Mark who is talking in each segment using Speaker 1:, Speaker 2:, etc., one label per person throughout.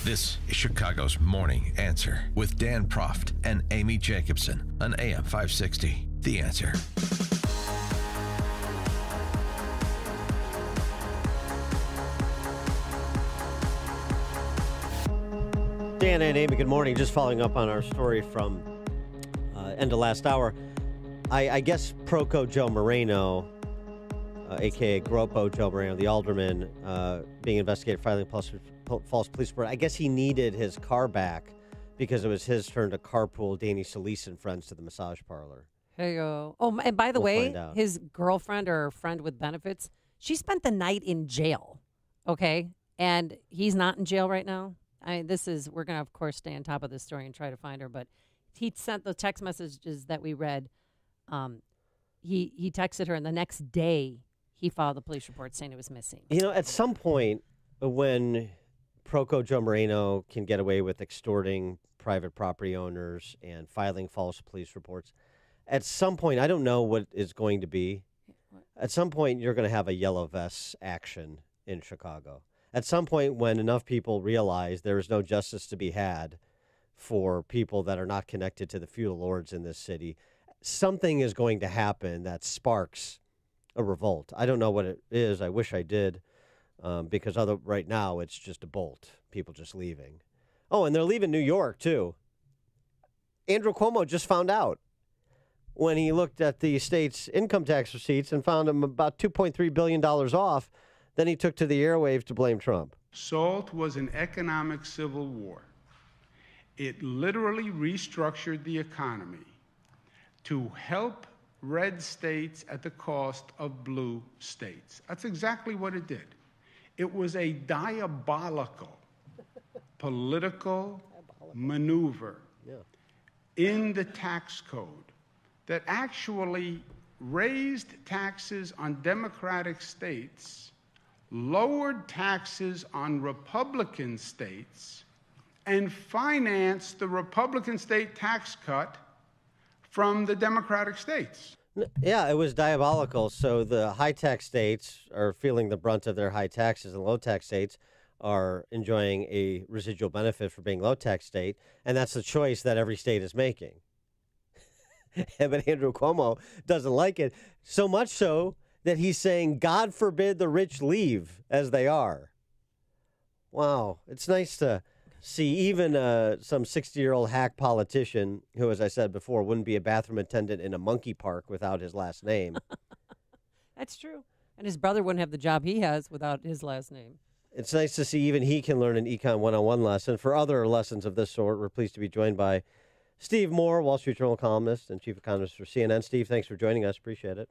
Speaker 1: This is Chicago's Morning Answer with Dan Proft and Amy Jacobson on AM 560. The Answer.
Speaker 2: Dan and Amy, good morning. Just following up on our story from end of last hour. I guess Proco Joe Moreno, a.k.a. Gropo Joe Moreno, the alderman, being investigated for filing false police report. I guess he needed his car back because it was his turn to carpool Danny Solis and friends to the massage parlor.
Speaker 3: Hey, oh, and by the way, his girlfriend or friend with benefits, she spent the night in jail, okay? And he's not in jail right now. We're going to, of course, stay on top of this story and try to find her, but he sent the text messages that we read. He texted her, and the next day he filed the police report saying it was missing.
Speaker 2: You know, at some point when Proco Joe Moreno can get away with extorting private property owners and filing false police reports, at some point, I don't know what it's going to be. At some point, you're going to have a yellow vest action in Chicago. At some point, when enough people realize there is no justice to be had for people that are not connected to the feudal lords in this city, something is going to happen that sparks a revolt. I don't know what it is. I wish I did, because right now it's just a bolt. People just leaving. Oh, and they're leaving New York, too. Andrew Cuomo just found out when he looked at the state's income tax receipts and found them about $2.3 billion off. Then he took to the airwaves to blame Trump.
Speaker 4: SALT was an economic civil war. It literally restructured the economy to help red states at the cost of blue states. That's exactly what it did. It was a diabolical political maneuver in the tax code that actually raised taxes on Democratic states, lowered taxes on Republican states, and financed the Republican state tax cut from the Democratic states.
Speaker 2: Yeah, it was diabolical. So the high-tax states are feeling the brunt of their high taxes, and low-tax states are enjoying a residual benefit for being low-tax state, and that's the choice that every state is making. But Andrew Cuomo doesn't like it, so much so that he's saying, God forbid the rich leave as they are. Wow, it's nice to see even some 60-year-old hack politician who, as I said before, wouldn't be a bathroom attendant in a monkey park without his last name.
Speaker 3: That's true. And his brother wouldn't have the job he has without his last name.
Speaker 2: It's nice to see even he can learn an Econ 101 lesson. For other lessons of this sort, we're pleased to be joined by Steve Moore, Wall Street Journal columnist and chief economist for CNN. Steve, thanks for joining us. Appreciate it.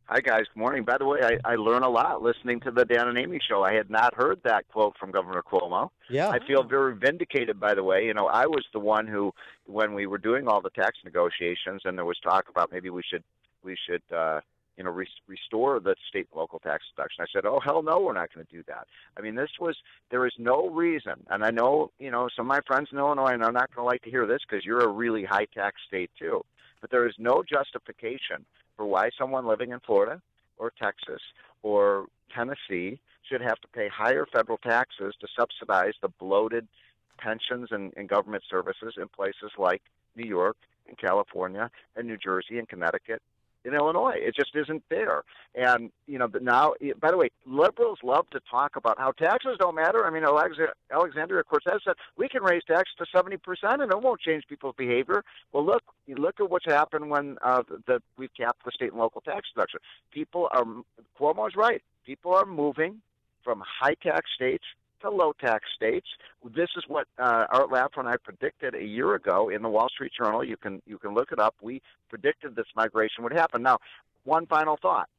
Speaker 5: Hi, guys. Good morning. By the way, I learn a lot listening to the Dan and Amy show. I had not heard that quote from Governor Cuomo.
Speaker 2: Yeah.
Speaker 5: I feel very vindicated, by the way. You know, I was the one who, when we were doing all the tax negotiations and there was talk about maybe we should restore the state and local tax deduction, I said, oh, hell no, we're not going to do that. I mean, there is no reason, and I know, some of my friends in Illinois, and I'm not going to like to hear this because you're a really high-tax state too, but there is no justification for why someone living in Florida or Texas or Tennessee should have to pay higher federal taxes to subsidize the bloated pensions and government services in places like New York and California and New Jersey and Connecticut in Illinois. It just isn't there. And, but now, by the way, liberals love to talk about how taxes don't matter. I mean, Alexandria Cortez said, we can raise taxes to 70% and it won't change people's behavior. Well, look at what's happened when we've capped the state and local tax deduction. Cuomo's right. People are moving from high-tax states to low-tax states. This is what Art Laffer and I predicted a year ago in the Wall Street Journal. You can look it up. We predicted this migration would happen. Now, one final thought.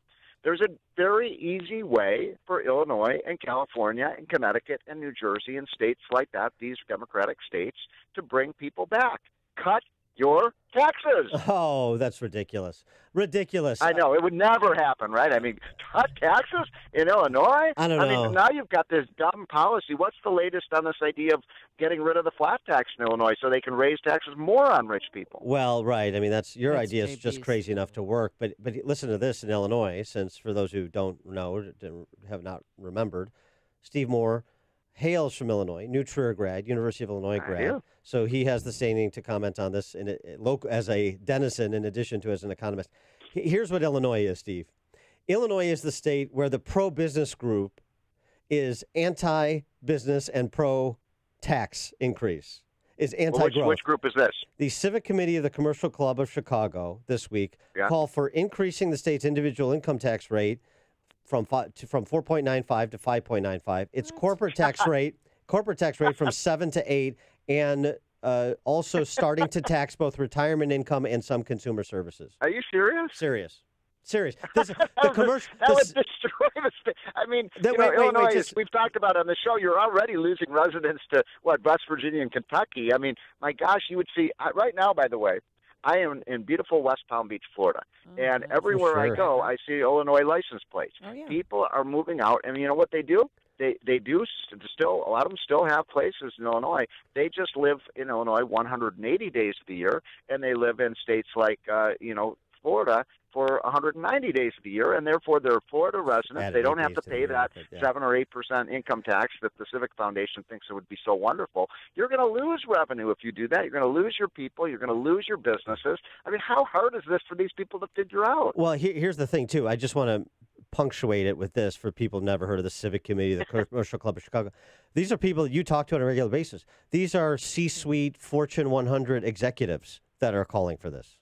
Speaker 5: There's a very easy way for Illinois and California and Connecticut and New Jersey and states like that, these Democratic states, to bring people back. Cut your taxes.
Speaker 2: Oh, that's ridiculous. Ridiculous.
Speaker 5: I know. It would never happen, right? I mean, cut taxes in Illinois?
Speaker 2: I don't know.
Speaker 5: I mean, now you've got this dumb policy. What's the latest on this idea of getting rid of the flat tax in Illinois so they can raise taxes more on rich people?
Speaker 2: Well, right. I mean, your idea is
Speaker 3: JP's.
Speaker 2: just crazy enough to work. But listen to this in Illinois, since for those who don't know, have not remembered, Steve Moore hails from Illinois, New Trier grad, University of Illinois grad. So he has the standing to comment on this as a denizen in addition to as an economist. Here's what Illinois is, Steve. Illinois is the state where the pro-business group is anti-business and pro-tax increase, is anti-growth.
Speaker 5: Which group is this?
Speaker 2: The Civic Committee of the Commercial Club of Chicago this week called for increasing the state's individual income tax rate from 4.95 to 5.95. Its corporate tax rate from 7 to 8, and also starting to tax both retirement income and some consumer services.
Speaker 5: Are you serious?
Speaker 2: Serious. The commercial
Speaker 5: that would destroy the state. I mean, Illinois, we've talked about on the show, you're already losing residents to, West Virginia and Kentucky. I mean, my gosh, you would see, right now, by the way, I am in beautiful West Palm Beach, Florida, and everywhere I go, I see Illinois license plates. Oh, yeah. People are moving out, and you know what they do? They do still, a lot of them still have places in Illinois. They just live in Illinois 180 days of the year, and they live in states like, Florida for 190 days of the year, and therefore they're Florida residents. They don't have to pay that 7 or 8% income tax that the Civic Foundation thinks it would be so wonderful. You're going to lose revenue if you do that. You're going to lose your people. You're going to lose your businesses. I mean, how hard is this for these people to figure out?
Speaker 2: Well, here's the thing, too. I just want to punctuate it with this for people who've never heard of the Civic Committee of the Commercial Club of Chicago. These are people that you talk to on a regular basis. These are C-suite Fortune 100 executives that are calling for this.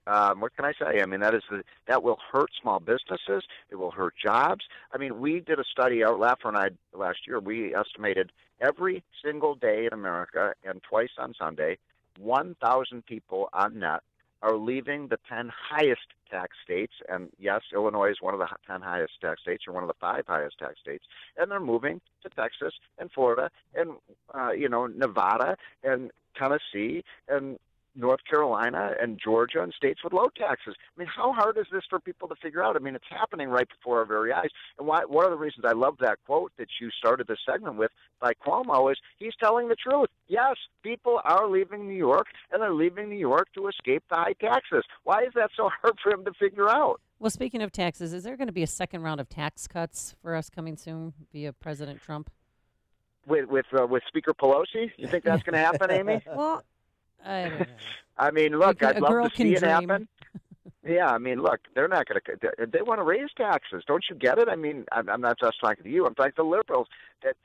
Speaker 5: What can I say? I mean, that will hurt small businesses. It will hurt jobs. I mean, we did a study, Laffer and I, last year. We estimated every single day in America and twice on Sunday, 1,000 people on net are leaving the 10 highest tax states. And yes, Illinois is one of the 10 highest tax states, or one of the 5 highest tax states. And they're moving to Texas and Florida and, Nevada and Tennessee and North Carolina and Georgia and states with low taxes. I mean, how hard is this for people to figure out? I mean, it's happening right before our very eyes. And one of the reasons I love that quote that you started this segment with by Cuomo is he's telling the truth. Yes, people are leaving New York, and they're leaving New York to escape the high taxes. Why is that so hard for him to figure out?
Speaker 3: Well, speaking of taxes, is there going to be a second round of tax cuts for us coming soon via President Trump?
Speaker 5: With Speaker Pelosi? You think that's going to happen, Amy?
Speaker 3: Well, I don't know.
Speaker 5: I mean, look, I'd love to see it happen. Yeah, I mean, look, they're not going to. They want to raise taxes. Don't you get it? I mean, I'm not just talking to you. I'm talking to the liberals. That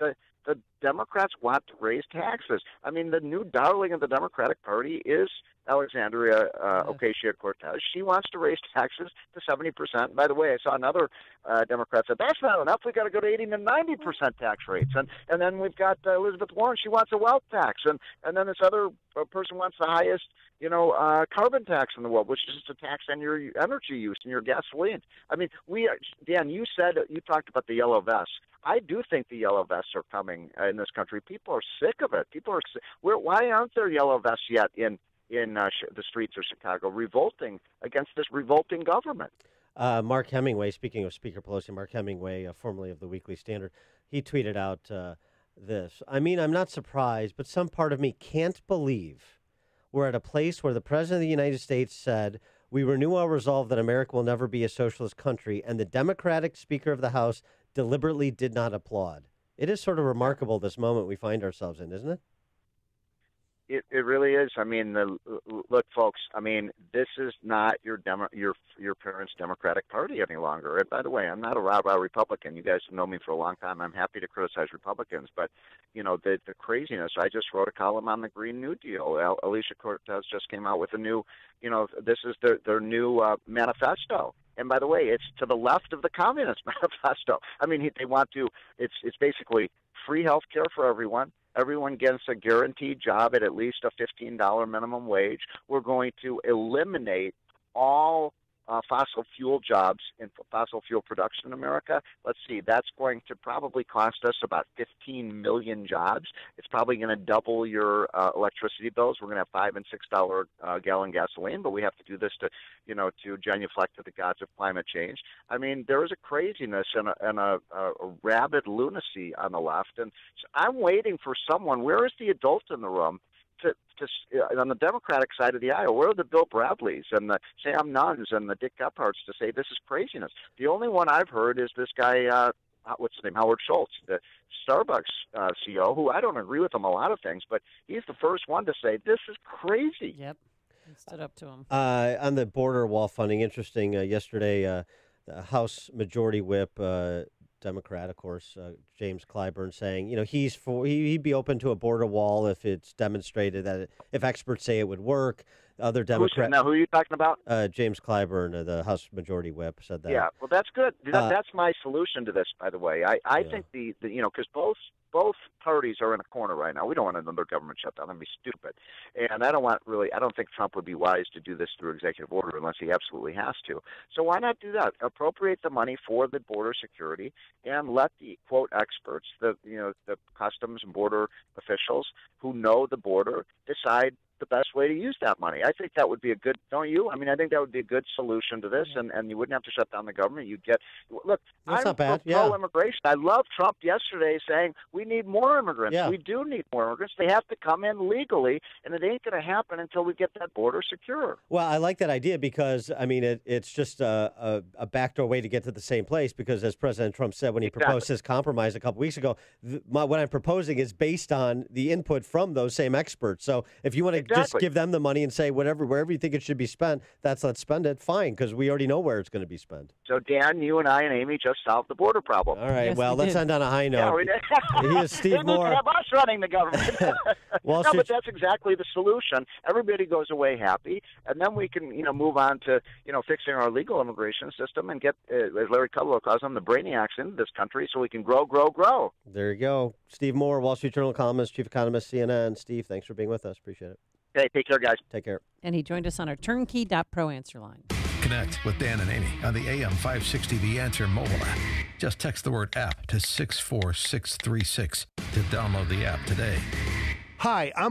Speaker 5: the Democrats want to raise taxes. I mean, the new darling of the Democratic Party is Alexandria Ocasio-Cortez. She wants to raise taxes to 70%. By the way, I saw another Democrat said, that's not enough. We've got to go to 80 to 90% tax rates. And then we've got Elizabeth Warren. She wants a wealth tax. And then this other person wants the highest, carbon tax in the world, which is just a tax on your energy use and your gasoline. I mean, Dan, you talked about the yellow vests. I do think the yellow vests are coming in this country. People are sick of it. Why aren't there yellow vests yet in the streets of Chicago revolting against this revolting government?
Speaker 2: Mark Hemingway, speaking of Speaker Pelosi, Mark Hemingway, formerly of the Weekly Standard, he tweeted out this. I mean, I'm not surprised, but some part of me can't believe we're at a place where the President of the United States said, we renew our resolve that America will never be a socialist country, and the Democratic Speaker of the House deliberately did not applaud. It is sort of remarkable, this moment we find ourselves in, isn't it?
Speaker 5: It really is. I mean, look, folks. I mean, this is not your parents' Democratic Party any longer. And by the way, I'm not a rah-rah Republican. You guys have known me for a long time. I'm happy to criticize Republicans, but the craziness. I just wrote a column on the Green New Deal. Alicia Cortez just came out with a new. This is their new manifesto. And by the way, it's to the left of the Communist Manifesto. I mean, they want to. It's basically free health care for everyone. Everyone gets a guaranteed job at least a $15 minimum wage. We're going to eliminate all fossil fuel jobs in fossil fuel production in America. Let's see, that's going to probably cost us about 15 million jobs. It's probably going to double your electricity bills. We're going to have $5 and $6 gallon gasoline, but we have to do this to genuflect to the gods of climate change. I mean, there is a craziness and a rabid lunacy on the left, and so I'm waiting for someone. Where is the adult in the room? On the Democratic side of the aisle, where are the Bill Bradleys and the Sam Nunns and the Dick Gephardts to say this is craziness? The only one I've heard is this guy, what's his name, Howard Schultz, the Starbucks CEO, who I don't agree with him a lot of things, but he's the first one to say this is crazy.
Speaker 3: Yep, he stood up to him.
Speaker 2: On the border wall funding, interesting. Yesterday, the House Majority Whip, Democrat, of course, James Clyburn, saying, he'd be open to a border wall if it's demonstrated that if experts say it would work. Other Democrats.
Speaker 5: Now, who are you talking about?
Speaker 2: James Clyburn, the House Majority Whip, said that.
Speaker 5: Yeah, well, that's good. That's my solution to this, by the way. I think because both parties are in a corner right now. We don't want another government shutdown. That'd be stupid. And I don't think Trump would be wise to do this through executive order unless he absolutely has to. So why not do that? Appropriate the money for the border security and let the, quote, experts, the customs and border officials who know the border decide the best way to use that money. I think that would be a good, don't you? I mean, I think that would be a good solution to this, and you wouldn't have to shut down the government. You'd get, look,
Speaker 2: that's
Speaker 5: I'm
Speaker 2: not bad.
Speaker 5: pro-immigration. I love Trump yesterday saying we need more immigrants.
Speaker 2: Yeah.
Speaker 5: We do need more immigrants. They have to come in legally, and it ain't going to happen until we get that border secure.
Speaker 2: Well, I like that idea because, I mean, it's just a backdoor way to get to the same place because, as President Trump said when he proposed his compromise a couple weeks ago, what I'm proposing is based on the input from those same experts. So if you want to just give them the money and say wherever you think it should be spent, let's spend it, fine, because we already know where it's going to be spent.
Speaker 5: So, Dan, you and I and Amy just solved the border problem.
Speaker 2: All right,
Speaker 3: yes,
Speaker 2: well, let's end on a high note.
Speaker 5: Yeah, we did.
Speaker 2: He is Steve
Speaker 5: They
Speaker 2: Moore.
Speaker 5: need to have us running the government.
Speaker 2: Wall
Speaker 5: No,
Speaker 2: Street.
Speaker 5: but that's exactly the solution. Everybody goes away happy, and then we can, move on to, fixing our legal immigration system and get, as Larry Kudlow calls them, the brainiacs into this country so we can grow.
Speaker 2: There you go. Steve Moore, Wall Street Journal columnist, chief economist, CNN. Steve, thanks for being with us. Appreciate it.
Speaker 5: Hey, take care, guys.
Speaker 2: Take care.
Speaker 3: And he joined us on our turnkey.pro answer line.
Speaker 1: Connect with Dan and Amy on the AM 560 The Answer mobile app. Just text the word app to 64636 to download the app today.
Speaker 6: Hi, I'm